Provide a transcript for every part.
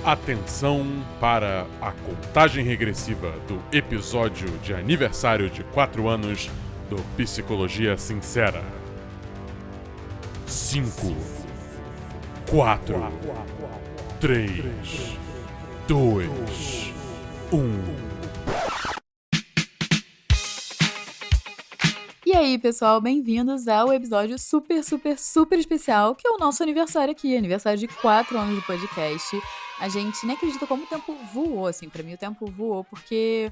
Atenção para a contagem regressiva do episódio de aniversário de 4 anos do Psicologia Sincera. 5, 4, 3, 2, 1... E aí, pessoal, bem-vindos ao episódio super especial, que é o nosso aniversário aqui, aniversário de 4 anos do podcast. A gente nem acredita como o tempo voou, assim, pra mim o tempo voou, porque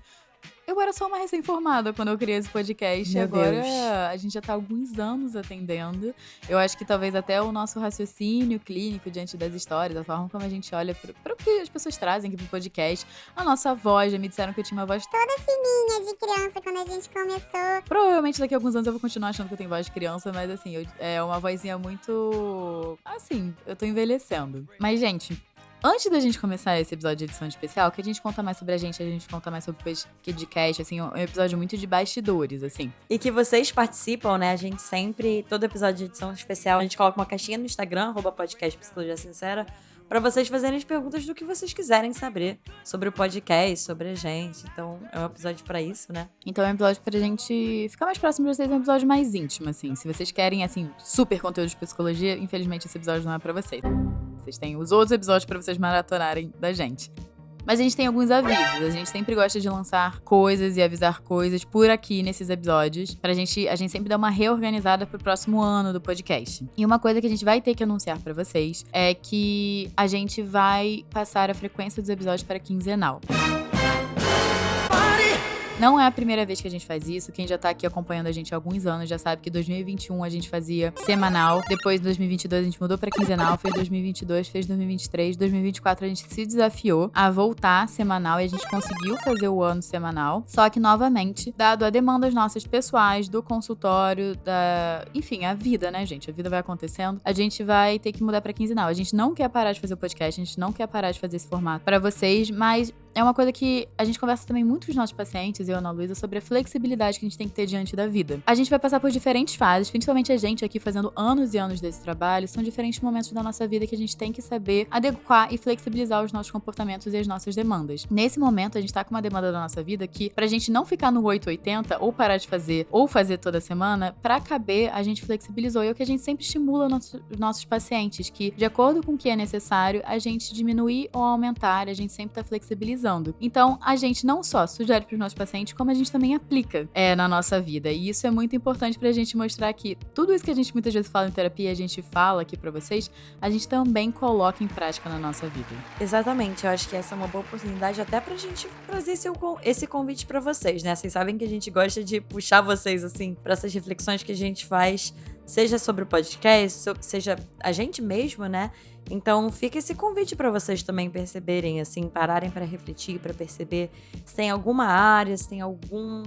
eu era só uma recém-formada quando eu criei esse podcast. Meu e agora Deus. A gente já tá há alguns anos atendendo. Eu acho que talvez até o nosso raciocínio clínico diante das histórias, a forma como a gente olha para o que as pessoas trazem aqui pro podcast, a nossa voz, já me disseram que eu tinha uma voz toda fininha de criança quando a gente começou. Provavelmente daqui a alguns anos eu vou continuar achando que eu tenho voz de criança, mas assim, é uma vozinha muito... Assim, eu tô envelhecendo. Mas, gente, antes da gente começar esse episódio de edição especial, que a gente conta mais sobre a gente conta mais sobre o podcast, assim, um episódio muito de bastidores, assim. E que vocês participam, né? A gente sempre, todo episódio de edição especial, a gente coloca uma caixinha no Instagram, @podcast Psicologia Sincera, pra vocês fazerem as perguntas do que vocês quiserem saber sobre o podcast, sobre a gente. Então, é um episódio pra isso, né? Então é um episódio pra gente ficar mais próximo de vocês, é um episódio mais íntimo, assim. Se vocês querem, assim, super conteúdo de psicologia, infelizmente esse episódio não é pra vocês. Vocês têm os outros episódios pra vocês maratonarem da gente. Mas a gente tem alguns avisos. A gente sempre gosta de lançar coisas e avisar coisas por aqui nesses episódios. A gente sempre dá uma reorganizada pro próximo ano do podcast. E uma coisa que a gente vai ter que anunciar pra vocês é que a gente vai passar a frequência dos episódios para quinzenal. Não é a primeira vez que a gente faz isso. Quem já tá aqui acompanhando a gente há alguns anos já sabe que em 2021 a gente fazia semanal. Depois, em 2022, a gente mudou pra quinzenal. Fez 2022, fez 2023. 2024 a gente se desafiou a voltar semanal e a gente conseguiu fazer o ano semanal. Só que, novamente, dado a demandas nossas pessoais, do consultório, enfim, a vida, né, gente? A vida vai acontecendo. A gente vai ter que mudar pra quinzenal. A gente não quer parar de fazer o podcast, a gente não quer parar de fazer esse formato pra vocês, mas é uma coisa que a gente conversa também muito com os nossos pacientes, eu e a Ana Luísa, sobre a flexibilidade que a gente tem que ter diante da vida. A gente vai passar por diferentes fases, principalmente a gente aqui fazendo anos e anos desse trabalho, são diferentes momentos da nossa vida que a gente tem que saber adequar e flexibilizar os nossos comportamentos e as nossas demandas. Nesse momento, a gente tá com uma demanda da nossa vida que, pra gente não ficar no 880, ou parar de fazer, ou fazer toda semana, pra caber, a gente flexibilizou. E é o que a gente sempre estimula nossos pacientes, que, de acordo com o que é necessário, a gente diminuir ou aumentar, a gente sempre tá flexibilizando. Então, a gente não só sugere para os nossos pacientes, como a gente também aplica na nossa vida. E isso é muito importante pra gente mostrar que tudo isso que a gente muitas vezes fala em terapia, a gente fala aqui pra vocês, a gente também coloca em prática na nossa vida. Exatamente, eu acho que essa é uma boa oportunidade até pra gente trazer esse convite pra vocês, né? Vocês sabem que a gente gosta de puxar vocês, assim, pra essas reflexões que a gente faz, seja sobre o podcast, seja a gente mesmo, né? Então, fica esse convite pra vocês também perceberem, assim, pararem pra refletir, pra perceber se tem alguma área, se tem algum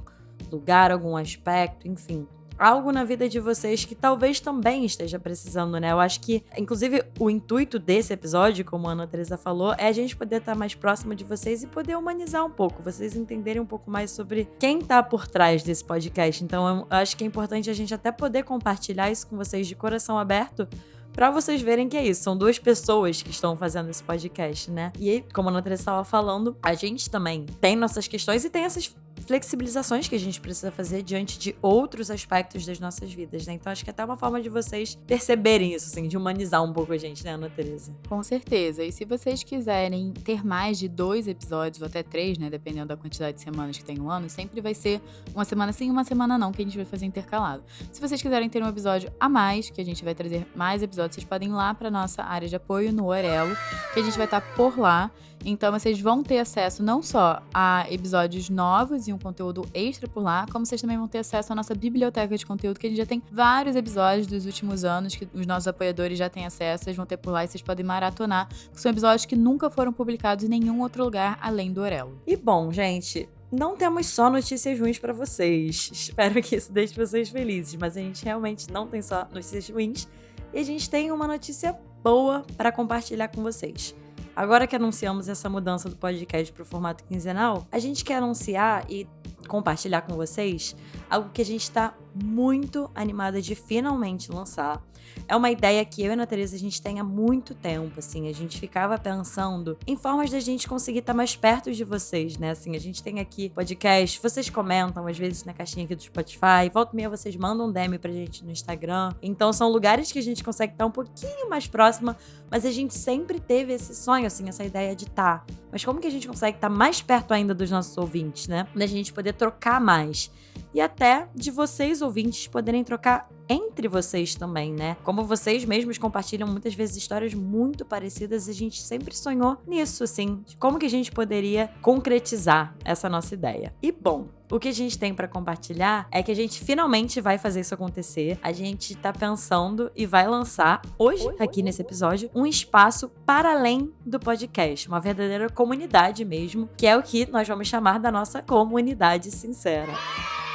lugar, algum aspecto, enfim, algo na vida de vocês que talvez também esteja precisando, né? Eu acho que, inclusive, o intuito desse episódio, como a Ana Teresa falou, é a gente poder estar mais próximo de vocês e poder humanizar um pouco, vocês entenderem um pouco mais sobre quem tá por trás desse podcast. Então, eu acho que é importante a gente até poder compartilhar isso com vocês de coração aberto, pra vocês verem que é isso, são 2 pessoas que estão fazendo esse podcast, né? E como a Ana Teresa estava falando, a gente também tem nossas questões e tem essas flexibilizações que a gente precisa fazer diante de outros aspectos das nossas vidas, né? Então acho que é até uma forma de vocês perceberem isso, assim, de humanizar um pouco a gente, né, Ana Teresa? Com certeza. E se vocês quiserem ter mais de 2 episódios, ou até 3, né, dependendo da quantidade de semanas que tem no ano, sempre vai ser uma semana sim, uma semana não, que a gente vai fazer intercalado. Se vocês quiserem ter um episódio a mais, que a gente vai trazer mais episódios, vocês podem ir lá pra nossa área de apoio no Orelo, que a gente vai estar por lá. Então vocês vão ter acesso não só a episódios novos e um conteúdo extra por lá, como vocês também vão ter acesso à nossa biblioteca de conteúdo, que a gente já tem vários episódios dos últimos anos que os nossos apoiadores já têm acesso, vocês vão ter por lá e vocês podem maratonar, que são episódios que nunca foram publicados em nenhum outro lugar além do Orelo. E bom, gente, não temos só notícias ruins pra vocês. Espero que isso deixe vocês felizes, mas a gente realmente não tem só notícias ruins e a gente tem uma notícia boa pra compartilhar com vocês. Agora que anunciamos essa mudança do podcast para o formato quinzenal, a gente quer anunciar e compartilhar com vocês algo que a gente tá muito animada de finalmente lançar. É uma ideia que eu e a Ana Teresa a gente tem há muito tempo, assim, a gente ficava pensando em formas da gente conseguir estar mais perto de vocês, né, assim, a gente tem aqui podcast, vocês comentam às vezes na caixinha aqui do Spotify, volta e meia vocês mandam um DM pra gente no Instagram, então são lugares que a gente consegue estar um pouquinho mais próxima, mas a gente sempre teve esse sonho, assim, essa ideia de estar. Mas como que a gente consegue estar mais perto ainda dos nossos ouvintes, né, da gente poder trocar mais? E até de vocês, ouvintes, poderem trocar entre vocês também, né? Como vocês mesmos compartilham muitas vezes histórias muito parecidas, a gente sempre sonhou nisso, assim, de como que a gente poderia concretizar essa nossa ideia. E bom, o que a gente tem pra compartilhar é que a gente finalmente vai fazer isso acontecer. A gente tá pensando e vai lançar hoje, aqui nesse episódio, um espaço para além do podcast, uma verdadeira comunidade mesmo, que é o que nós vamos chamar da nossa comunidade sincera.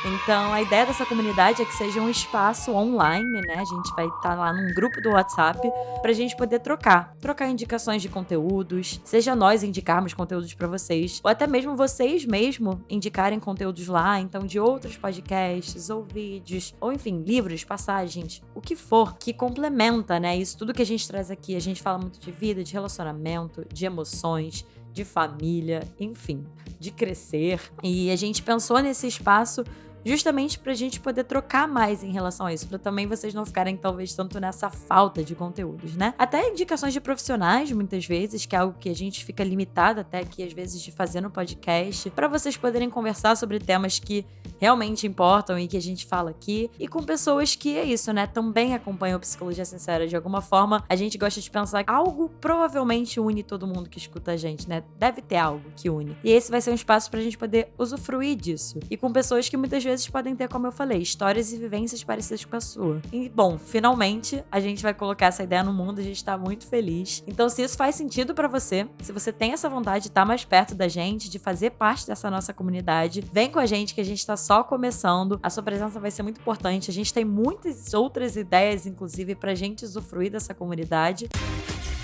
Então, a ideia dessa comunidade é que seja um espaço online, né? A gente vai estar lá num grupo do WhatsApp pra gente poder trocar indicações de conteúdos, seja nós indicarmos conteúdos pra vocês, ou até mesmo vocês mesmo indicarem conteúdos lá, então de outros podcasts, ou vídeos, ou enfim, livros, passagens, o que for que complementa, né? Isso tudo que a gente traz aqui. A gente fala muito de vida, de relacionamento, de emoções, de família, enfim, de crescer. E a gente pensou nesse espaço justamente pra gente poder trocar mais em relação a isso, pra também vocês não ficarem talvez tanto nessa falta de conteúdos, né? Até indicações de profissionais, muitas vezes, que é algo que a gente fica limitado até aqui, às vezes, de fazer no podcast, pra vocês poderem conversar sobre temas que realmente importam e que a gente fala aqui, e com pessoas que, é isso, né, também acompanham Psicologia Sincera. De alguma forma, a gente gosta de pensar que algo provavelmente une todo mundo que escuta a gente, né? Deve ter algo que une. E esse vai ser um espaço pra gente poder usufruir disso. E com pessoas que muitas vezes podem ter, como eu falei, histórias e vivências parecidas com a sua. E, bom, finalmente a gente vai colocar essa ideia no mundo, a gente tá muito feliz. Então, se isso faz sentido pra você, se você tem essa vontade de estar mais perto da gente, de fazer parte dessa nossa comunidade, vem com a gente que a gente tá só começando. A sua presença vai ser muito importante. A gente tem muitas outras ideias, inclusive, pra gente usufruir dessa comunidade.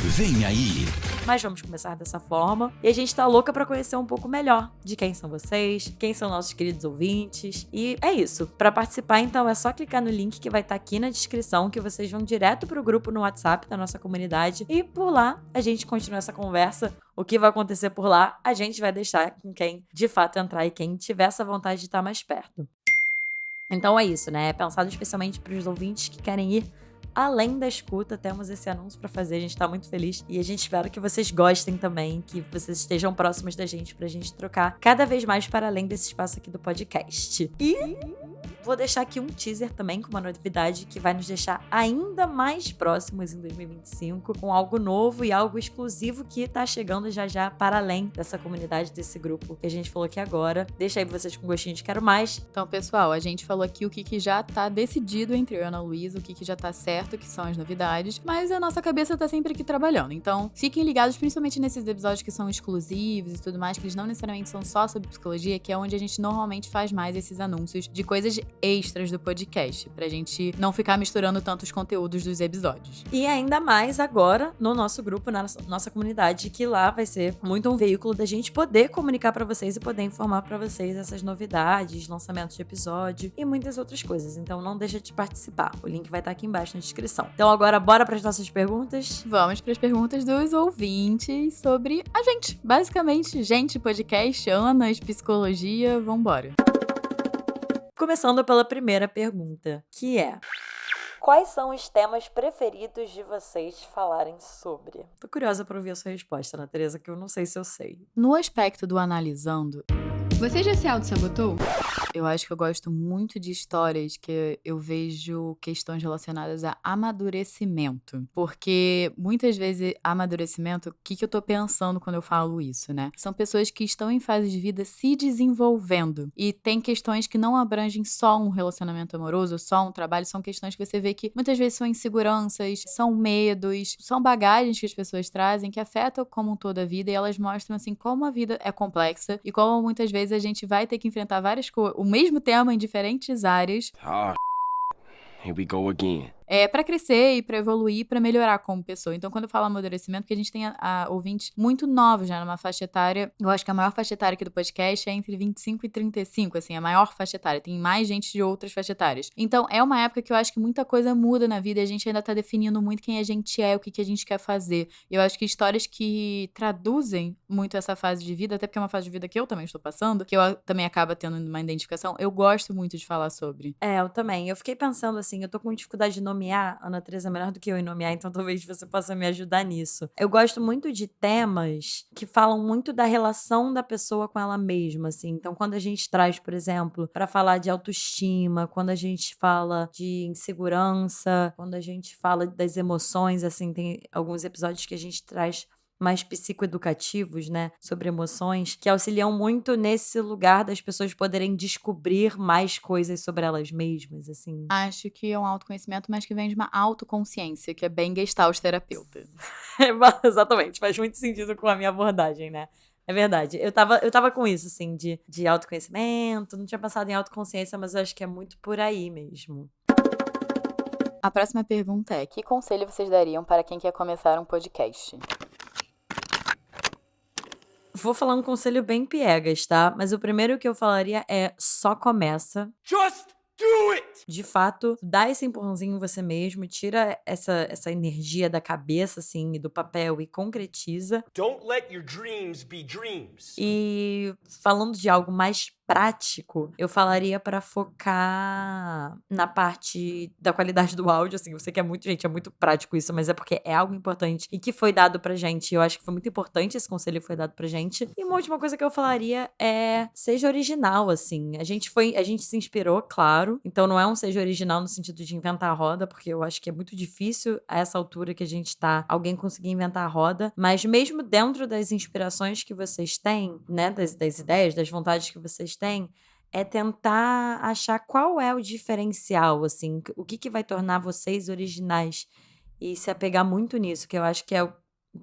Vem aí! Mas vamos começar dessa forma. E a gente tá louca pra conhecer um pouco melhor de quem são vocês, quem são nossos queridos ouvintes. E é isso. Pra participar, então, é só clicar no link que vai estar aqui na descrição, que vocês vão direto pro grupo no WhatsApp da nossa comunidade. E por lá, a gente continua essa conversa. O que vai acontecer por lá, a gente vai deixar com quem de fato entrar e quem tiver essa vontade de estar mais perto. Então é isso, né? É pensado especialmente pros ouvintes que querem ir além da escuta. Temos esse anúncio pra fazer, a gente tá muito feliz e a gente espera que vocês gostem também, que vocês estejam próximos da gente pra gente trocar cada vez mais para além desse espaço aqui do podcast. E vou deixar aqui um teaser também com uma novidade que vai nos deixar ainda mais próximos em 2025, com algo novo e algo exclusivo que tá chegando já já para além dessa comunidade, desse grupo que a gente falou aqui agora. Deixa aí vocês com gostinho de quero mais. Então, pessoal, a gente falou aqui o que já tá decidido entre eu e a Ana Luísa, o que já tá certo, que são as novidades, mas a nossa cabeça tá sempre aqui trabalhando. Então, fiquem ligados, principalmente nesses episódios que são exclusivos e tudo mais, que eles não necessariamente são só sobre psicologia, que é onde a gente normalmente faz mais esses anúncios de coisas extras do podcast, pra gente não ficar misturando tanto os conteúdos dos episódios. E ainda mais agora no nosso grupo, na nossa comunidade, que lá vai ser muito um veículo da gente poder comunicar pra vocês e poder informar pra vocês essas novidades, lançamentos de episódio e muitas outras coisas. Então não deixa de participar. O link vai estar aqui embaixo na descrição. Então agora bora pras nossas perguntas? Vamos pras perguntas dos ouvintes sobre a gente. Basicamente, gente, podcast, Anas, psicologia, vambora. Começando pela primeira pergunta, que é: quais são os temas preferidos de vocês falarem sobre? Tô curiosa pra ouvir a sua resposta, Ana Teresa, que eu não sei se eu sei. No aspecto do analisando, você já se auto-sabotou? eu acho que eu gosto muito de histórias que eu vejo questões relacionadas a amadurecimento. Porque muitas vezes, amadurecimento, o que eu tô pensando quando eu falo isso, né? São pessoas que estão em fase de vida se desenvolvendo. E tem questões que não abrangem só um relacionamento amoroso, só um trabalho. São questões que você vê que muitas vezes são inseguranças, são medos, são bagagens que as pessoas trazem que afetam como um todo a vida. E elas mostram, assim, como a vida é complexa e como muitas vezes a gente vai ter que enfrentar várias coisas, o mesmo tema em diferentes áreas. Here we go again. pra crescer e pra evoluir, pra melhorar como pessoa. Então, quando eu falo amadurecimento, porque a gente tem ouvintes muito novos já numa faixa etária. Eu acho que a maior faixa etária aqui do podcast é entre 25 e 35, assim, a maior faixa etária. Tem mais gente de outras faixas etárias. Então, é uma época que eu acho que muita coisa muda na vida e a gente ainda tá definindo muito quem a gente é, o que a gente quer fazer. Eu acho que histórias que traduzem muito essa fase de vida, até porque é uma fase de vida que eu também estou passando, que eu também acaba tendo uma identificação, eu gosto muito de falar sobre. Eu também. Eu fiquei pensando assim, eu tô com dificuldade de nomear, a Ana Teresa é melhor do que eu em nomear, então talvez você possa me ajudar nisso. Eu gosto muito de temas que falam muito da relação da pessoa com ela mesma, assim. Então, quando a gente traz, por exemplo, pra falar de autoestima, quando a gente fala de insegurança, quando a gente fala das emoções, assim, tem alguns episódios que a gente traz mais psicoeducativos, né, sobre emoções, que auxiliam muito nesse lugar das pessoas poderem descobrir mais coisas sobre elas mesmas, assim. Acho que é um autoconhecimento, mas que vem de uma autoconsciência, que é bem gestalt terapeuta. Exatamente, faz muito sentido com a minha abordagem, né? É verdade. Eu tava com isso, assim, de autoconhecimento, não tinha pensado em autoconsciência, mas eu acho que é muito por aí mesmo. A próxima pergunta é: que conselho vocês dariam para quem quer começar um podcast? Vou falar um conselho bem piegas, tá? Mas o primeiro que eu falaria é só começa. Just do it! De fato, dá esse empurrãozinho em você mesmo, tira essa energia da cabeça, assim, e do papel e concretiza. Don't let your dreams be dreams. E falando de algo mais prático, eu falaria pra focar na parte da qualidade do áudio, assim, eu sei que é muito prático isso, mas é porque é algo importante e que foi dado pra gente, eu acho que foi muito importante esse conselho que foi dado pra gente. E uma última coisa que eu falaria é seja original, assim, a gente se inspirou, claro, então não é um seja original no sentido de inventar a roda, porque eu acho que é muito difícil a essa altura que a gente tá, alguém conseguir inventar a roda, mas mesmo dentro das inspirações que vocês têm, né, das ideias, das vontades que vocês têm, é tentar achar qual é o diferencial, assim, o que vai tornar vocês originais e se apegar muito nisso, que eu acho que é o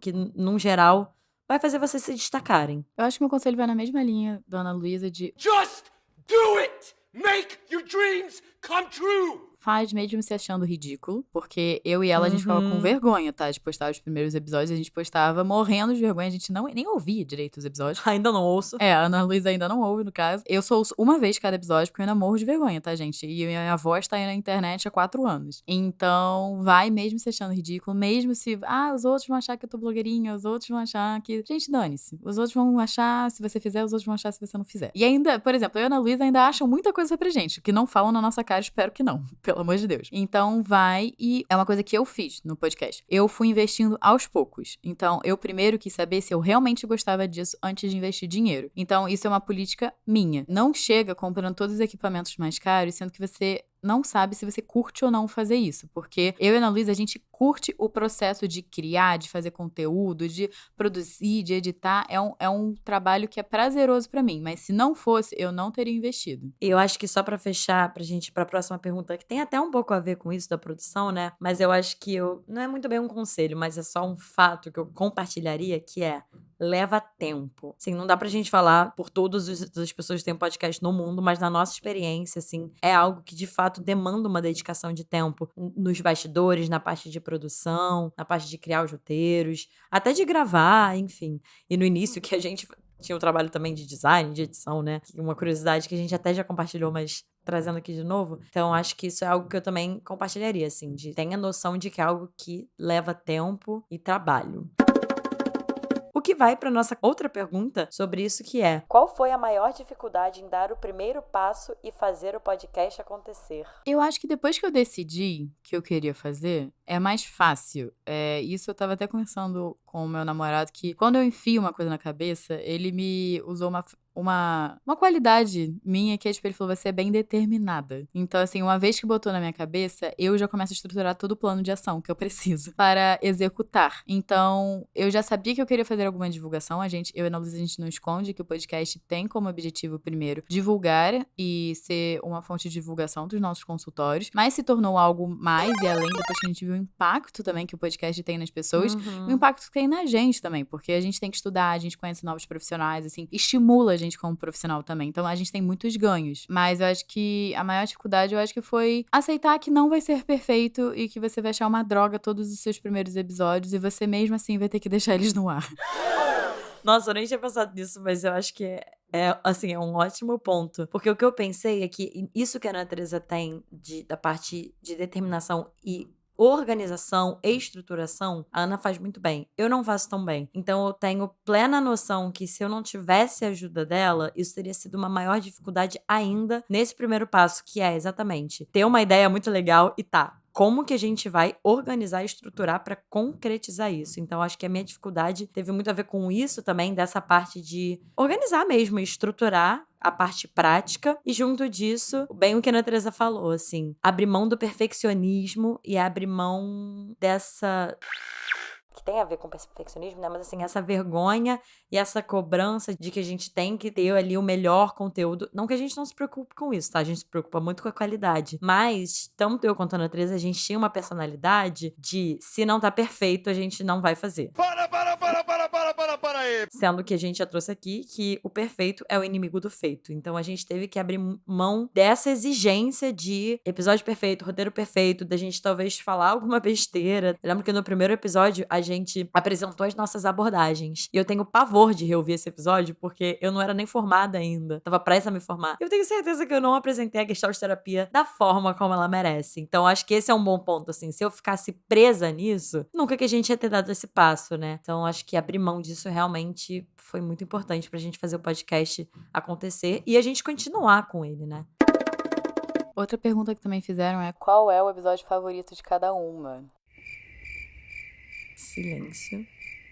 que, num geral, vai fazer vocês se destacarem. Eu acho que meu conselho vai na mesma linha da Ana Luísa de Just do it! Make your dreams come true! faz mesmo se achando ridículo, porque eu e ela, a gente ficava com vergonha, tá? De postar os primeiros episódios, a gente postava morrendo de vergonha, a gente nem ouvia direito os episódios. Ainda não ouço. A Ana Luísa ainda não ouve, no caso. Eu só ouço uma vez cada episódio, porque eu ainda morro de vergonha, tá, gente? E minha voz tá aí na internet há 4 anos. Então, vai mesmo se achando ridículo, mesmo se... os outros vão achar que eu tô blogueirinha, os outros vão achar que... Gente, dane-se. Os outros vão achar se você fizer, os outros vão achar se você não fizer. E ainda, por exemplo, eu e a Ana Luísa ainda acham muita coisa pra gente, que não falam na nossa cara, espero que não, pelo amor de Deus. Então, vai e... É uma coisa que eu fiz no podcast. Eu fui investindo aos poucos. Então, eu primeiro quis saber se eu realmente gostava disso antes de investir dinheiro. Então, isso é uma política minha. Não chega comprando todos os equipamentos mais caros, sendo que você não sabe se você curte ou não fazer isso. Porque eu e a Ana Luísa, a gente curte o processo de criar, de fazer conteúdo, de produzir, de editar. É um trabalho que é prazeroso pra mim. Mas se não fosse, eu não teria investido. E eu acho que só pra fechar, pra gente ir pra próxima pergunta, que tem até um pouco a ver com isso da produção, né? Mas eu acho que não é muito bem um conselho, mas é só um fato que eu compartilharia, que é: leva tempo. Assim, não dá pra gente falar por todas as pessoas que têm podcast no mundo, mas na nossa experiência, assim, é algo que de fato demanda uma dedicação de tempo nos bastidores, na parte de produção, na parte de criar os roteiros, até de gravar, enfim. E no início que a gente tinha o trabalho também de design, de edição, né? Uma curiosidade que a gente até já compartilhou, mas trazendo aqui de novo. Então, acho que isso é algo que eu também compartilharia, assim, de tenha noção de que é algo que leva tempo e trabalho. O que vai para nossa outra pergunta sobre isso, que é: qual foi a maior dificuldade em dar o primeiro passo e fazer o podcast acontecer? Eu acho que depois que eu decidi que eu queria fazer, é mais fácil. Isso eu tava até conversando com o meu namorado, que quando eu enfio uma coisa na cabeça, ele me usou uma qualidade minha, que é, tipo, ele falou: você é bem determinada. Então, assim, uma vez que botou na minha cabeça, eu já começo a estruturar todo o plano de ação que eu preciso para executar. Então, eu já sabia que eu queria fazer alguma divulgação. Eu e a Ana Luísa, a gente não esconde que o podcast tem como objetivo, primeiro, divulgar e ser uma fonte de divulgação dos nossos consultórios, mas se tornou algo mais e além, depois que a gente viu o impacto também que o podcast tem nas pessoas, o impacto que tem na gente também, porque a gente tem que estudar, a gente conhece novos profissionais, assim, estimula a gente gente como profissional também. Então, a gente tem muitos ganhos. Mas eu acho que a maior dificuldade, eu acho que foi aceitar que não vai ser perfeito e que você vai achar uma droga todos os seus primeiros episódios e você mesmo assim vai ter que deixar eles no ar. Nossa, eu nem tinha pensado nisso, mas eu acho que é um ótimo ponto. Porque o que eu pensei é que isso que a Ana Teresa tem da parte de determinação e organização e estruturação, a Ana faz muito bem. Eu não faço tão bem. Então eu tenho plena noção que se eu não tivesse a ajuda dela, isso teria sido uma maior dificuldade ainda nesse primeiro passo, que é exatamente ter uma ideia muito legal e como que a gente vai organizar e estruturar para concretizar isso? Então, acho que a minha dificuldade teve muito a ver com isso também, dessa parte de organizar mesmo e estruturar a parte prática. E junto disso, bem o que a Ana Teresa falou, assim, abrir mão do perfeccionismo e abrir mão dessa... que tem a ver com perfeccionismo, né? Mas assim, essa vergonha e essa cobrança de que a gente tem que ter ali o melhor conteúdo. Não que a gente não se preocupe com isso, tá? A gente se preocupa muito com a qualidade. Mas, tanto eu quanto a Ana Teresa, a gente tinha uma personalidade de se não tá perfeito, a gente não vai fazer. Para aí! Sendo que a gente já trouxe aqui que o perfeito é o inimigo do feito. Então a gente teve que abrir mão dessa exigência de episódio perfeito, roteiro perfeito, da gente talvez falar alguma besteira. Eu lembro que no primeiro episódio a gente apresentou as nossas abordagens. E eu tenho pavor de reouvir esse episódio porque eu não era nem formada ainda. Tava prestes a me formar. Eu tenho certeza que eu não apresentei a Gestalt terapia da forma como ela merece. Então acho que esse é um bom ponto, assim. Se eu ficasse presa nisso, nunca que a gente ia ter dado esse passo, né? Então acho que abrir mão disso realmente foi muito importante pra gente fazer o podcast acontecer e a gente continuar com ele, né? Outra pergunta que também fizeram é: qual é o episódio favorito de cada uma? Silêncio.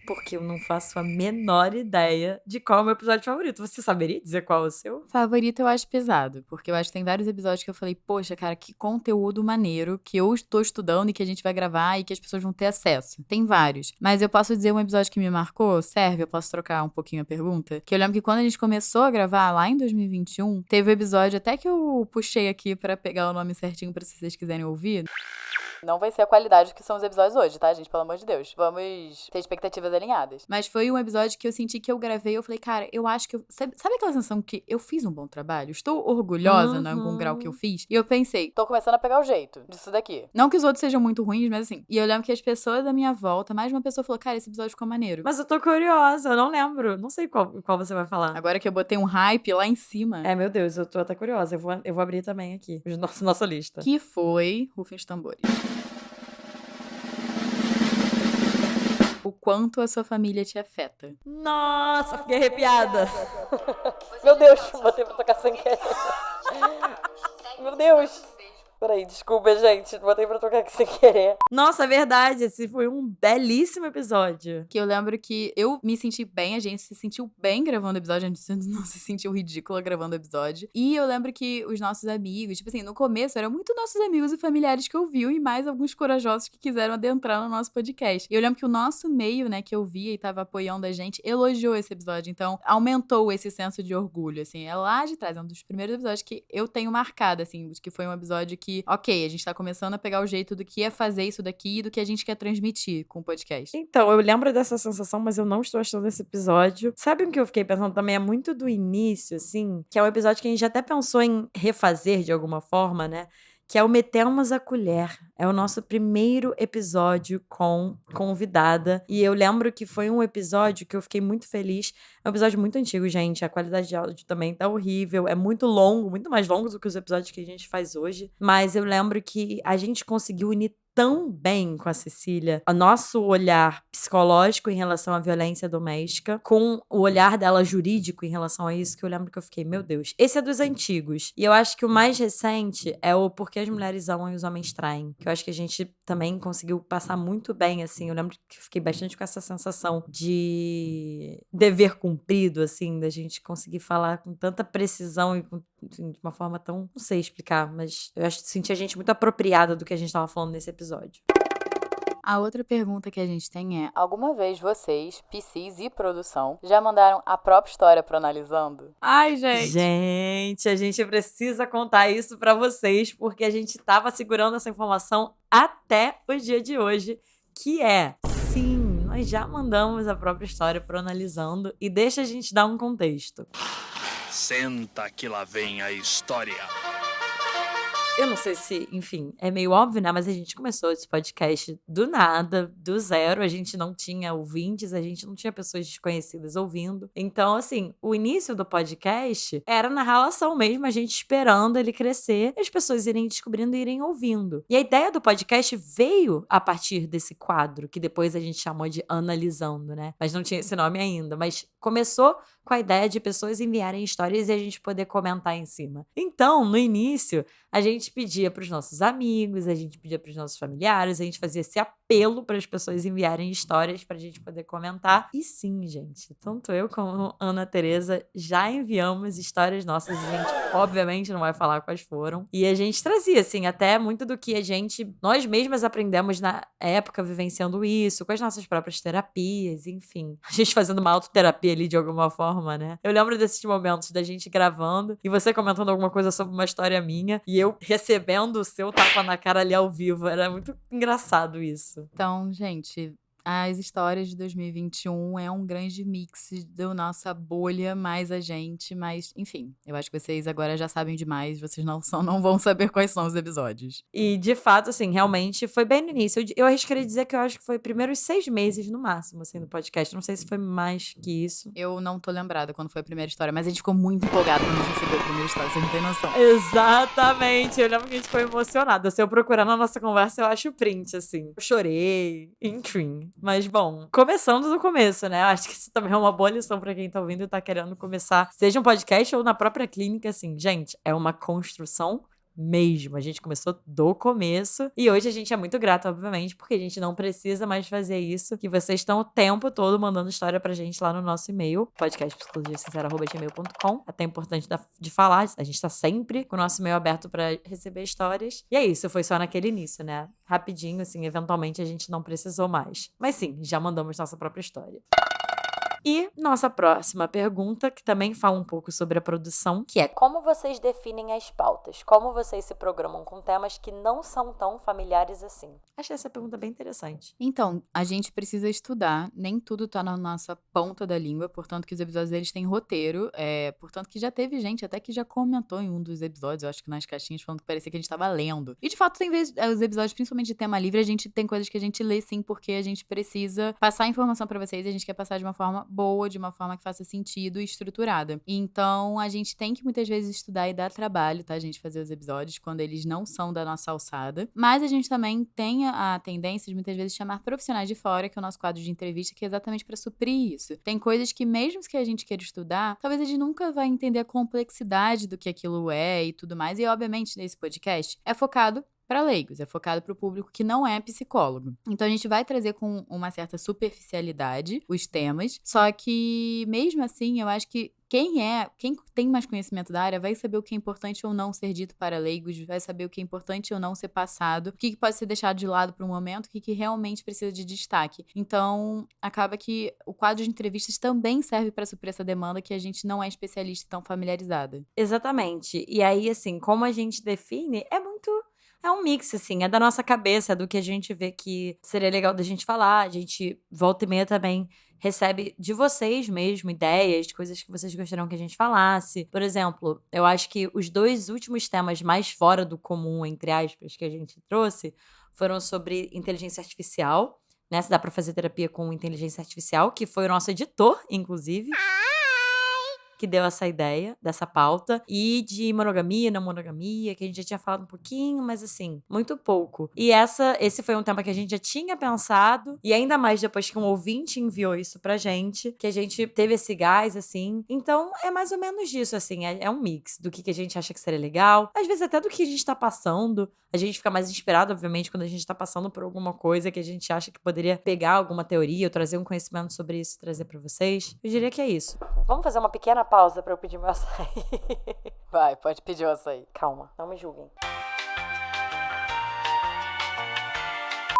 Porque eu não faço a menor ideia de qual é o meu episódio favorito. Você saberia dizer qual é o seu? Favorito eu acho pesado, porque eu acho que tem vários episódios que eu falei, poxa, cara, que conteúdo maneiro que eu estou estudando e que a gente vai gravar e que as pessoas vão ter acesso. Tem vários. Mas eu posso dizer um episódio que me marcou? Serve? Eu posso trocar um pouquinho a pergunta? Que eu lembro que quando a gente começou a gravar, lá em 2021, teve um episódio até que eu puxei aqui pra pegar o nome certinho pra se vocês quiserem ouvir. Não vai ser a qualidade que são os episódios hoje, tá, gente? Pelo amor de Deus. Vamos ter expectativas alinhadas. Mas foi um episódio que eu senti que eu gravei e eu falei, cara, eu acho que Sabe aquela sensação que eu fiz um bom trabalho? Estou orgulhosa em algum grau que eu fiz? E eu pensei, tô começando a pegar o jeito disso daqui. Não que os outros sejam muito ruins, mas assim. E eu lembro que as pessoas da minha volta, mais de uma pessoa falou, cara, esse episódio ficou maneiro. Mas eu tô curiosa, eu não lembro. Não sei qual você vai falar. Agora que eu botei um hype lá em cima. Meu Deus, eu tô até curiosa. Eu vou abrir também aqui nossa lista. Que foi Rufem os Tambores. O quanto a sua família te afeta. Nossa, fiquei arrepiada. Meu Deus, botei pra tocar sem querer. Meu Deus. Peraí, desculpa, gente. Botei pra tocar aqui sem querer. Nossa, é verdade. Esse foi um belíssimo episódio. Que eu lembro que eu me senti bem, a gente se sentiu bem gravando o episódio, a gente não se sentiu ridícula gravando o episódio. E eu lembro que os nossos amigos, tipo assim, no começo eram muito nossos amigos e familiares que ouviam e mais alguns corajosos que quiseram adentrar no nosso podcast. E eu lembro que o nosso meio, né, que eu via e tava apoiando a gente, elogiou esse episódio. Então, aumentou esse senso de orgulho, assim. É lá de trás, é um dos primeiros episódios que eu tenho marcado, assim, que foi um episódio que, ok, a gente tá começando a pegar o jeito do que é fazer isso daqui e do que a gente quer transmitir com o podcast. Então, eu lembro dessa sensação, mas eu não estou achando esse episódio. Sabe o que eu fiquei pensando também? É muito do início, assim, que é um episódio que a gente até pensou em refazer de alguma forma, né? Que é o Metemos a Colher. É o nosso primeiro episódio com convidada. E eu lembro que foi um episódio que eu fiquei muito feliz. É um episódio muito antigo, gente. A qualidade de áudio também tá horrível. É muito longo, muito mais longo do que os episódios que a gente faz hoje. Mas eu lembro que a gente conseguiu unir tão bem com a Cecília o nosso olhar psicológico em relação à violência doméstica, com o olhar dela jurídico em relação a isso, que eu lembro que eu fiquei, meu Deus, esse é dos antigos. E eu acho que o mais recente é o Por que as Mulheres Amam e os Homens Traem, que eu acho que a gente também conseguiu passar muito bem, assim. Eu lembro que fiquei bastante com essa sensação de dever cumprido, assim, da gente conseguir falar com tanta precisão e assim, de uma forma tão, não sei explicar, mas eu acho que senti a gente muito apropriada do que a gente tava falando nesse episódio. A outra pergunta que a gente tem é: alguma vez vocês, PCs e produção, já mandaram a própria história pro Analisando? Ai, gente! Gente, a gente precisa contar isso pra vocês, porque a gente tava segurando essa informação até o dia de hoje, que é, sim, nós já mandamos a própria história pro Analisando, e deixa a gente dar um contexto. Senta que lá vem a história. Eu não sei se, enfim, é meio óbvio, né? Mas a gente começou esse podcast do nada, do zero. A gente não tinha ouvintes, a gente não tinha pessoas desconhecidas ouvindo. Então, assim, o início do podcast era na relação mesmo, a gente esperando ele crescer, e as pessoas irem descobrindo e irem ouvindo. E a ideia do podcast veio a partir desse quadro, que depois a gente chamou de Analisando, né? Mas não tinha esse nome ainda. Mas começou com a ideia de pessoas enviarem histórias e a gente poder comentar em cima. Então, no início, a gente pedia para os nossos amigos, a gente pedia para os nossos familiares, a gente fazia esse apelo para as pessoas enviarem histórias para a gente poder comentar. E sim, gente, tanto eu como a Ana Teresa já enviamos histórias nossas. A gente, obviamente, não vai falar quais foram. E a gente trazia, assim, até muito do que nós mesmas aprendemos na época vivenciando isso, com as nossas próprias terapias, enfim. A gente fazendo uma autoterapia ali de alguma forma, né? Eu lembro desses momentos da gente gravando e você comentando alguma coisa sobre uma história minha e eu recebendo o seu tapa na cara ali ao vivo. Era muito engraçado isso. Então, gente, as histórias de 2021 é um grande mix da nossa bolha, mais a gente, mas, enfim, eu acho que vocês agora já sabem demais, vocês não vão saber quais são os episódios. E, de fato, assim, realmente foi bem no início. Eu arriscaria dizer que eu acho que foi primeiros 6 meses no máximo, assim, no podcast. Não sei se foi mais que isso. Eu não tô lembrada quando foi a primeira história, mas a gente ficou muito empolgado quando a gente recebeu a primeira história, vocês não têm noção. Exatamente, eu lembro que a gente ficou emocionada. Se eu procurar na nossa conversa, eu acho o print, assim. Eu chorei, enfim. Mas, bom, começando do começo, né? Acho que isso também é uma boa lição pra quem tá ouvindo e tá querendo começar, seja um podcast ou na própria clínica, assim. Gente, é uma construção mesmo. A gente começou do começo e hoje a gente é muito grata, obviamente, porque a gente não precisa mais fazer isso, que vocês estão o tempo todo mandando história pra gente lá no nosso e-mail, podcastpsicologiasincera@gmail.com. Até importante de falar, a gente tá sempre com o nosso e-mail aberto pra receber histórias. E é isso, foi só naquele início, né? Rapidinho, assim, eventualmente a gente não precisou mais. Mas sim, já mandamos nossa própria história. E nossa próxima pergunta, que também fala um pouco sobre a produção, que é: como vocês definem as pautas? Como vocês se programam com temas que não são tão familiares assim? Achei essa pergunta bem interessante. Então, a gente precisa estudar, nem tudo tá na nossa ponta da língua, portanto que os episódios deles têm roteiro, portanto que já teve gente até que já comentou em um dos episódios, eu acho que nas caixinhas, falando que parecia que a gente tava lendo. E de fato, tem vezes, os episódios, principalmente de tema livre, a gente tem coisas que a gente lê sim, porque a gente precisa passar informação pra vocês e a gente quer passar de uma forma boa, de uma forma que faça sentido e estruturada. Então, a gente tem que muitas vezes estudar e dar trabalho, tá, gente, fazer os episódios quando eles não são da nossa alçada. Mas a gente também tem a tendência de muitas vezes chamar profissionais de fora, que é o nosso quadro de entrevista, que é exatamente para suprir isso. Tem coisas que mesmo que a gente queira estudar, talvez a gente nunca vai entender a complexidade do que aquilo é e tudo mais. E, obviamente, nesse podcast é focado para leigos, é focado para o público que não é psicólogo. Então a gente vai trazer com uma certa superficialidade os temas, só que mesmo assim eu acho que quem tem mais conhecimento da área vai saber o que é importante ou não ser dito para leigos, vai saber o que é importante ou não ser passado, o que pode ser deixado de lado por um momento, o que realmente precisa de destaque. Então, acaba que o quadro de entrevistas também serve para suprir essa demanda que a gente não é especialista tão familiarizada. Exatamente. E aí, assim, como a gente define, é um mix, assim, é da nossa cabeça, é do que a gente vê que seria legal da gente falar. A gente, volta e meia, também recebe de vocês mesmo ideias, de coisas que vocês gostariam que a gente falasse. Por exemplo, eu acho que os 2 últimos temas mais fora do comum, entre aspas, que a gente trouxe, foram sobre inteligência artificial, né? Se dá pra fazer terapia com inteligência artificial, que foi o nosso editor, inclusive, que deu essa ideia dessa pauta, e de monogamia, não monogamia, que a gente já tinha falado um pouquinho, mas assim, muito pouco. E esse foi um tema que a gente já tinha pensado, e ainda mais depois que um ouvinte enviou isso pra gente, que a gente teve esse gás, assim. Então, é mais ou menos disso, assim, é um mix do que a gente acha que seria legal, às vezes até do que a gente tá passando. A gente fica mais inspirado, obviamente, quando a gente tá passando por alguma coisa que a gente acha que poderia pegar alguma teoria ou trazer um conhecimento sobre isso e trazer pra vocês. Eu diria que é isso. Vamos fazer uma pequena pausa pra eu pedir meu açaí. Vai, pode pedir o açaí. Calma, não me julguem.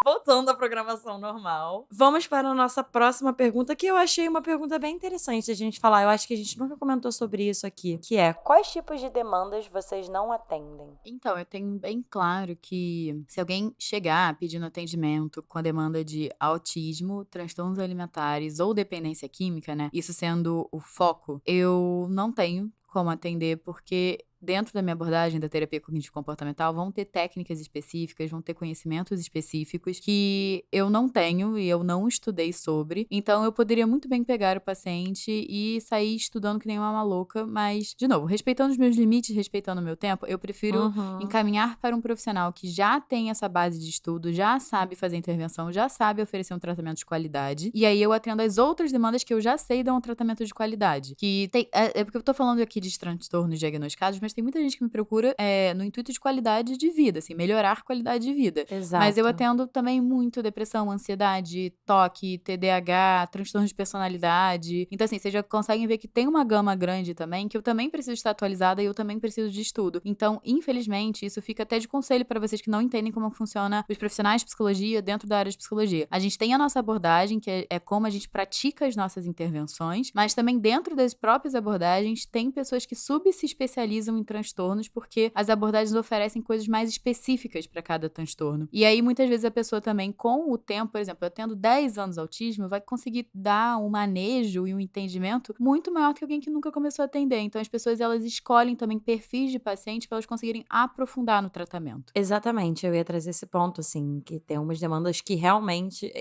Voltando à programação normal, vamos para a nossa próxima pergunta, que eu achei uma pergunta bem interessante a gente falar. Eu acho que a gente nunca comentou sobre isso aqui, que é: quais tipos de demandas vocês não atendem? Então, eu tenho bem claro que se alguém chegar pedindo atendimento com a demanda de autismo, transtornos alimentares ou dependência química, né, isso sendo o foco, eu não tenho como atender, porque dentro da minha abordagem da terapia cognitivo-comportamental vão ter técnicas específicas, vão ter conhecimentos específicos que eu não tenho e eu não estudei sobre. Então, eu poderia muito bem pegar o paciente e sair estudando que nem uma maluca, mas, de novo, respeitando os meus limites, respeitando o meu tempo, eu prefiro encaminhar para um profissional que já tem essa base de estudo, já sabe fazer intervenção, já sabe oferecer um tratamento de qualidade. E aí eu atendo as outras demandas que eu já sei dar um tratamento de qualidade. Que tem, é porque eu tô falando aqui de transtornos diagnosticados, mas tem muita gente que me procura no intuito de qualidade de vida, assim, melhorar a qualidade de vida. Exato. Mas eu atendo também muito depressão, ansiedade, toque, TDAH, transtorno de personalidade. Então, assim, vocês já conseguem ver que tem uma gama grande também, que eu também preciso estar atualizada e eu também preciso de estudo. Então, infelizmente, isso fica até de conselho para vocês que não entendem como funciona os profissionais de psicologia dentro da área de psicologia. A gente tem a nossa abordagem, que é como a gente pratica as nossas intervenções, mas também dentro das próprias abordagens tem pessoas que se especializam em transtornos, porque as abordagens oferecem coisas mais específicas para cada transtorno. E aí, muitas vezes, a pessoa também, com o tempo, por exemplo, eu tendo 10 anos de autismo, vai conseguir dar um manejo e um entendimento muito maior que alguém que nunca começou a atender. Então, as pessoas, elas escolhem também perfis de pacientes para elas conseguirem aprofundar no tratamento. Exatamente, eu ia trazer esse ponto, assim, que tem umas demandas que realmente,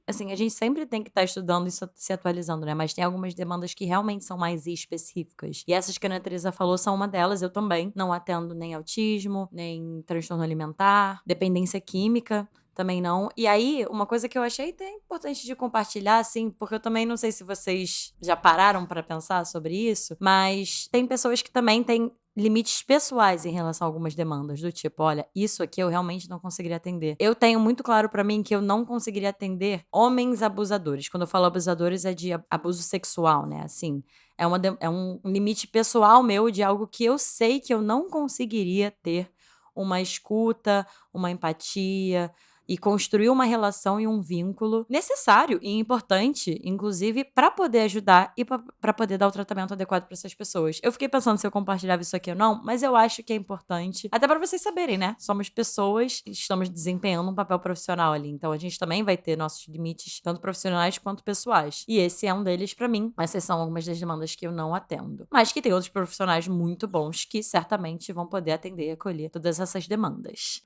assim, a gente sempre tem que estar estudando e se atualizando, né? Mas tem algumas demandas que realmente são mais específicas. E essas que a Ana Teresa falou são uma delas. Eu também não atendo nem autismo, nem transtorno alimentar, dependência química. Também não. E aí, uma coisa que eu achei até importante de compartilhar, assim, porque eu também não sei se vocês já pararam pra pensar sobre isso, mas tem pessoas que também têm limites pessoais em relação a algumas demandas, do tipo, olha, isso aqui eu realmente não conseguiria atender. Eu tenho muito claro pra mim que eu não conseguiria atender homens abusadores. Quando eu falo abusadores, é de abuso sexual, né? Assim, é um limite pessoal meu de algo que eu sei que eu não conseguiria ter uma escuta, uma empatia e construir uma relação e um vínculo necessário e importante, inclusive, para poder ajudar e para poder dar o tratamento adequado para essas pessoas. Eu fiquei pensando se eu compartilhava isso aqui ou não, mas eu acho que é importante, até para vocês saberem, né? Somos pessoas e estamos desempenhando um papel profissional ali, então a gente também vai ter nossos limites, tanto profissionais quanto pessoais. E esse é um deles para mim. Essas são algumas das demandas que eu não atendo, mas que tem outros profissionais muito bons que certamente vão poder atender e acolher todas essas demandas.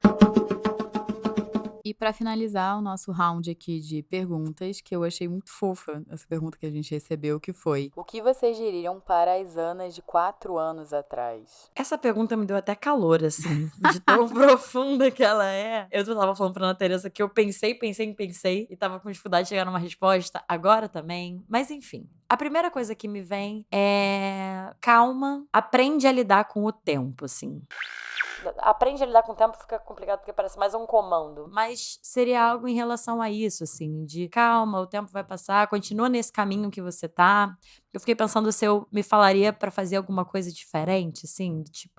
E pra finalizar o nosso round aqui de perguntas, que eu achei muito fofa essa pergunta que a gente recebeu, que foi: o que vocês diriam para as Anas de 4 anos atrás? Essa pergunta me deu até calor, assim, de tão profunda que ela é. Eu tava falando pra Ana Teresa que eu pensei e tava com dificuldade de chegar numa resposta, agora também. Mas enfim, a primeira coisa que me vem é calma, aprende a lidar com o tempo, assim. Aprende a lidar com o tempo fica complicado porque parece mais um comando. Mas seria algo em relação a isso, assim, de calma, o tempo vai passar, continua nesse caminho que você tá. Eu fiquei pensando se eu me falaria pra fazer alguma coisa diferente, assim, tipo,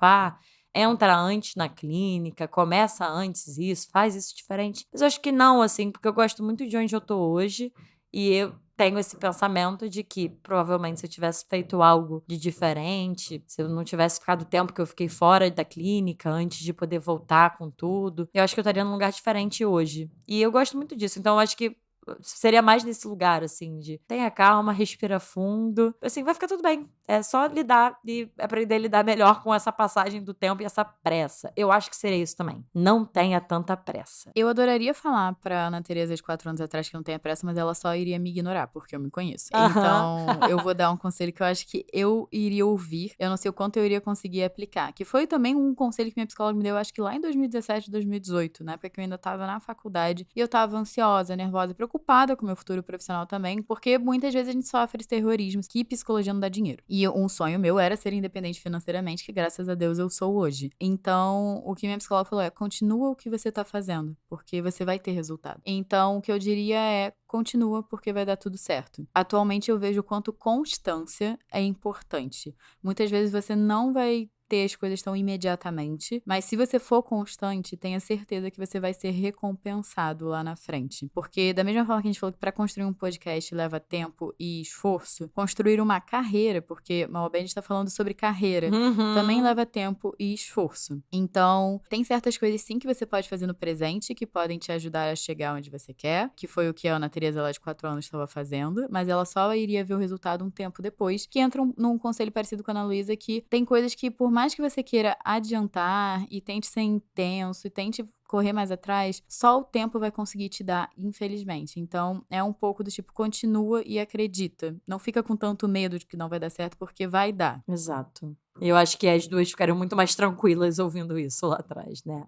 entra antes na clínica, começa antes isso, faz isso diferente. Mas eu acho que não, assim, porque eu gosto muito de onde eu tô hoje e eu tenho esse pensamento de que, provavelmente, se eu tivesse feito algo de diferente, se eu não tivesse ficado o tempo que eu fiquei fora da clínica antes de poder voltar com tudo, eu acho que eu estaria num lugar diferente hoje. E eu gosto muito disso. Então, eu acho que seria mais nesse lugar, assim, de tenha calma, respira fundo. Assim, vai ficar tudo bem. É só lidar e aprender a lidar melhor com essa passagem do tempo e essa pressa. Eu acho que seria isso também. Não tenha tanta pressa. Eu adoraria falar pra Ana Teresa de 4 anos atrás que não tenha pressa, mas ela só iria me ignorar, porque eu me conheço. Então, eu vou dar um conselho que eu acho que eu iria ouvir. Eu não sei o quanto eu iria conseguir aplicar. Que foi também um conselho que minha psicóloga me deu, acho que lá em 2017, 2018, né? Porque eu ainda tava na faculdade e eu tava ansiosa, nervosa e preocupada com o meu futuro profissional também, porque muitas vezes a gente sofre terrorismos que psicologia não dá dinheiro. E um sonho meu era ser independente financeiramente, que graças a Deus eu sou hoje. Então, o que minha psicóloga falou é: continua o que você tá fazendo, porque você vai ter resultado. Então, o que eu diria é: continua, porque vai dar tudo certo. Atualmente eu vejo o quanto constância é importante. Muitas vezes você não vai ter as coisas tão imediatamente, mas se você for constante, tenha certeza que você vai ser recompensado lá na frente. Porque da mesma forma que a gente falou que pra construir um podcast leva tempo e esforço, construir uma carreira, porque mal bem a gente tá falando sobre carreira, também leva tempo e esforço. Então, tem certas coisas sim que você pode fazer no presente que podem te ajudar a chegar onde você quer, que foi o que a Ana Teresa lá de 4 anos estava fazendo, mas ela só iria ver o resultado um tempo depois, que entra num conselho parecido com a Ana Luísa, que tem coisas que por mais que você queira adiantar e tente ser intenso e tente correr mais atrás, só o tempo vai conseguir te dar, infelizmente. Então, é um pouco do tipo, continua e acredita. Não fica com tanto medo de que não vai dar certo, porque vai dar. Exato. Eu acho que as duas ficaram muito mais tranquilas ouvindo isso lá atrás, né?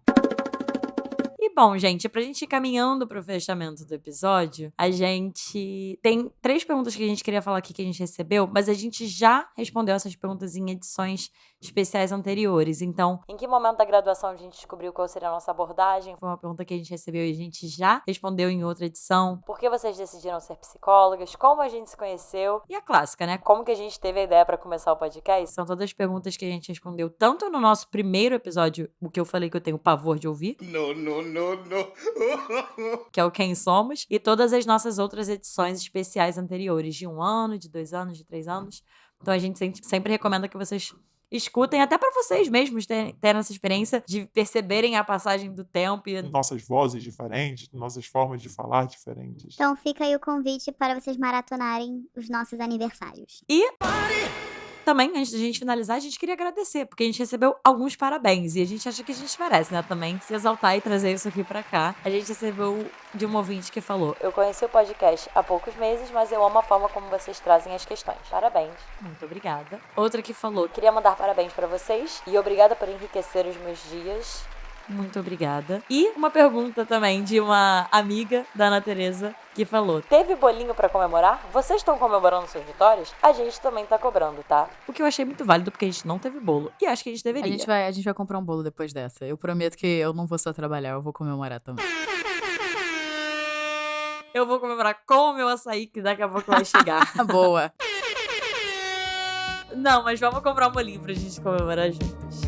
E bom, gente, pra gente ir caminhando pro fechamento do episódio, a gente tem 3 perguntas que a gente queria falar aqui que a gente recebeu, mas a gente já respondeu essas perguntas em edições especiais anteriores. Então, em que momento da graduação a gente descobriu qual seria a nossa abordagem? Foi uma pergunta que a gente recebeu e a gente já respondeu em outra edição. Por que vocês decidiram ser psicólogas? Como a gente se conheceu? E a clássica, né? Como que a gente teve a ideia pra começar o podcast? São todas as perguntas que a gente respondeu tanto no nosso primeiro episódio, o que eu falei que eu tenho pavor de ouvir, que é o Quem Somos, e todas as nossas outras edições especiais anteriores, de 1 ano, de 2 anos, de 3 anos. Então a gente sempre recomenda que vocês escutem, até pra vocês mesmos terem essa experiência de perceberem a passagem do tempo e Nossas vozes diferentes, nossas formas de falar diferentes. Então fica aí o convite para vocês maratonarem os nossos aniversários. também, antes da gente finalizar, a gente queria agradecer, porque a gente recebeu alguns parabéns. E a gente acha que a gente merece, né, também, se exaltar e trazer isso aqui pra cá. A gente recebeu de um ouvinte que falou: eu conheci o podcast há poucos meses, mas eu amo a forma como vocês trazem as questões. Parabéns. Muito obrigada. Outra que falou: queria mandar parabéns pra vocês e obrigada por enriquecer os meus dias. Muito obrigada. E uma pergunta também de uma amiga da Ana Teresa que falou: teve bolinho pra comemorar? Vocês estão comemorando suas vitórias? A gente também tá cobrando, tá? O que eu achei muito válido, porque a gente não teve bolo. E acho que a gente deveria. A gente vai comprar um bolo depois dessa. Eu prometo que eu não vou só trabalhar, eu vou comemorar também. Eu vou comemorar com o meu açaí, que daqui a pouco vai chegar. Boa. Não, mas vamos comprar um bolinho pra gente comemorar juntos.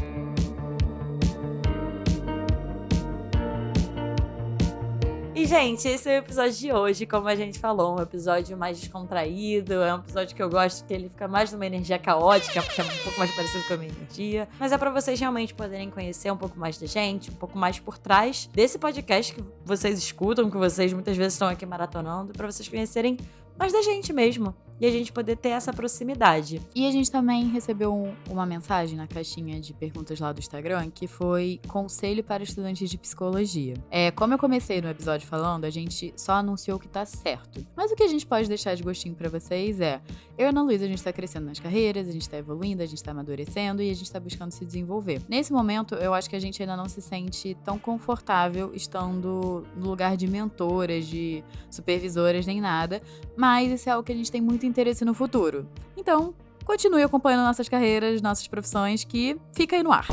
E, gente, esse é o episódio de hoje, como a gente falou, um episódio mais descontraído, é um episódio que eu gosto que ele fica mais numa energia caótica, porque é um pouco mais parecido com a minha energia, mas é pra vocês realmente poderem conhecer um pouco mais da gente, um pouco mais por trás desse podcast que vocês escutam, que vocês muitas vezes estão aqui maratonando, pra vocês conhecerem mais da gente mesmo. E a gente poder ter essa proximidade. E a gente também recebeu uma mensagem na caixinha de perguntas lá do Instagram, que foi conselho para estudantes de psicologia. Como eu comecei no episódio falando, a gente só anunciou que tá certo. Mas o que a gente pode deixar de gostinho pra vocês é: eu e a Ana Luísa, a gente tá crescendo nas carreiras, a gente tá evoluindo, a gente tá amadurecendo e a gente tá buscando se desenvolver. Nesse momento, eu acho que a gente ainda não se sente tão confortável estando no lugar de mentoras, de supervisoras, nem nada. Mas isso é algo que a gente tem muito interesse no futuro. Então, continue acompanhando nossas carreiras, nossas profissões, que fica aí no ar.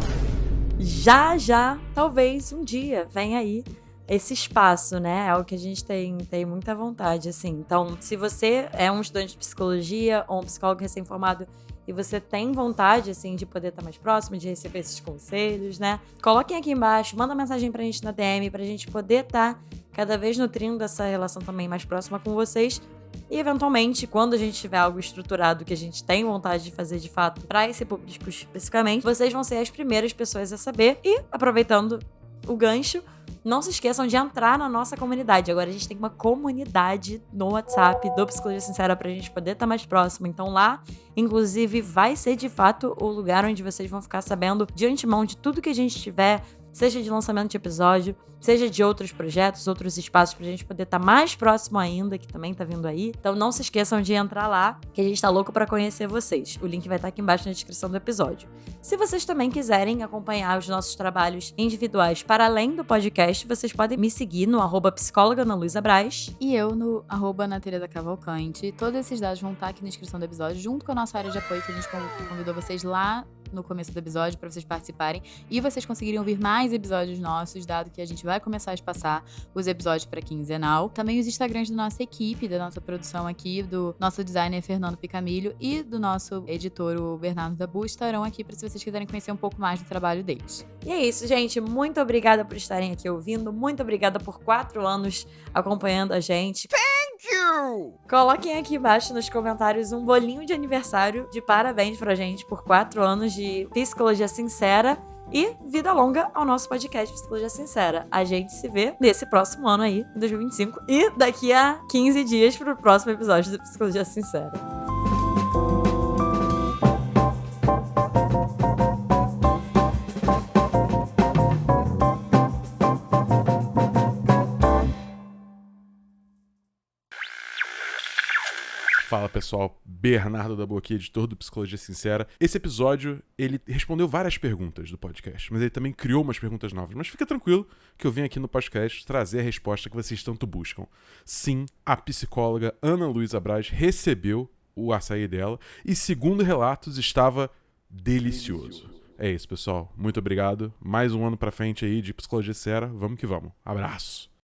Já, talvez um dia venha aí esse espaço, né? É algo que a gente tem muita vontade, assim. Então, se você é um estudante de psicologia ou um psicólogo recém-formado e você tem vontade, assim, de poder estar mais próximo, de receber esses conselhos, né? Coloquem aqui embaixo, manda mensagem pra gente na DM, pra gente poder estar cada vez nutrindo essa relação também mais próxima com vocês. E, eventualmente, quando a gente tiver algo estruturado que a gente tem vontade de fazer de fato para esse público especificamente, vocês vão ser as primeiras pessoas a saber. E, aproveitando o gancho, não se esqueçam de entrar na nossa comunidade. Agora a gente tem uma comunidade no WhatsApp do Psicologia Sincera pra gente poder estar mais próximo. Então lá, inclusive, vai ser de fato o lugar onde vocês vão ficar sabendo de antemão de tudo que a gente tiver, seja de lançamento de episódio, seja de outros projetos, outros espaços pra gente poder estar mais próximo ainda, que também tá vindo aí. Então não se esqueçam de entrar lá, que a gente tá louco pra conhecer vocês. O link vai estar aqui embaixo na descrição do episódio. Se vocês também quiserem acompanhar os nossos trabalhos individuais para além do podcast, vocês podem me seguir no @psicóloga Ana Luísa Braz. E eu no @Ana Teresa Cavalcante. Todos esses dados vão estar aqui na descrição do episódio, junto com a nossa área de apoio, que a gente convidou vocês lá no começo do episódio pra vocês participarem e vocês conseguirem ouvir mais episódios nossos, dado que a gente vai começar a espaçar os episódios pra quinzenal. Também os Instagrams da nossa equipe, da nossa produção aqui, do nosso designer Fernando Picamilho e do nosso editor, o Bernardo Dabu, estarão aqui pra se vocês quiserem conhecer um pouco mais do trabalho deles. E é isso, gente. Muito obrigada por estarem aqui ouvindo. Muito obrigada por 4 anos acompanhando a gente. Coloquem aqui embaixo nos comentários um bolinho de aniversário de parabéns pra gente por 4 anos de Psicologia Sincera e vida longa ao nosso podcast Psicologia Sincera. A gente se vê nesse próximo ano aí, em 2025, e daqui a 15 dias pro próximo episódio do Psicologia Sincera. Fala pessoal, Bernardo Dabu aqui, editor do Psicologia Sincera. Esse episódio, ele respondeu várias perguntas do podcast, mas ele também criou umas perguntas novas. Mas fica tranquilo que eu vim aqui no podcast trazer a resposta que vocês tanto buscam. Sim, a psicóloga Ana Luísa Braz recebeu o açaí dela e, segundo relatos, estava delicioso. É isso, pessoal. Muito obrigado. Mais um ano pra frente aí de Psicologia Sincera. Vamos que vamos. Abraço.